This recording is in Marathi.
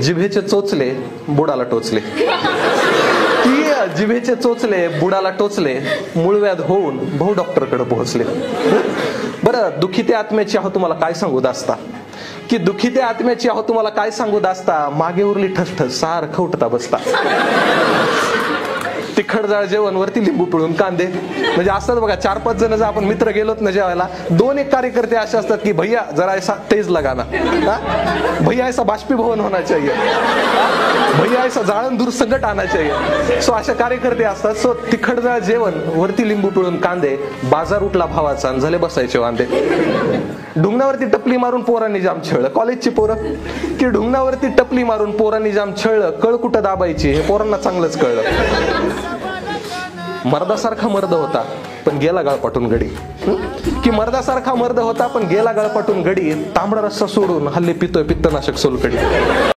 जिभेचे चोचले बुडाला टोचले, की जिभेचे चोचले बुडाला टोचले, मूळव्याध होऊन भाऊ डॉक्टरकडे पोहोचले. बरं, दुखी त्या आत्म्याची आहो तुम्हाला काय सांगू दास्ता, की दुखी त्या आत्म्याची आहो तुम्हाला काय सांगू दास्ता, मागे उरली ठसठस सारखं उठता बसता. तिखट जाळ जेवण वरती लिंबू पिळून कांदे. म्हणजे असतात बघा, 4-5 जण जर आपण मित्र गेलोत ना जेवायला, 2-1 कार्यकर्ते असे असतात की भैया जरा ऐसा तेज लगाना, भैया ऐसा बाष्पीभवन होना चाहिए, भैया ऐसा जाळण दूर संकट आना चाहिए. सो अशा कार्यकर्ते असतात. सो तिखट जाळ जेवण वरती लिंबू पिळून कांदे, बाजार उठला भावाचा आणि झाले बसायचे वांदे. ढुंगणावरती टपली मारून पोरांनी जाम छळलं, कॉलेजची पोरं, की ढुंगणावरती टपली मारून पोरांनी जाम छळलं, कळ कुठं दाबायची हे पोरांना चांगलंच कळलं. मर्दासारखा मर्द होता पण गेला गाळपाटून गडी, की मर्दासारखा मर्द होता पण गेला गाळपाटून गडी, तांबडा रस्सा सोडून हल्ली पितोय पित्तनाशक सोलकडी.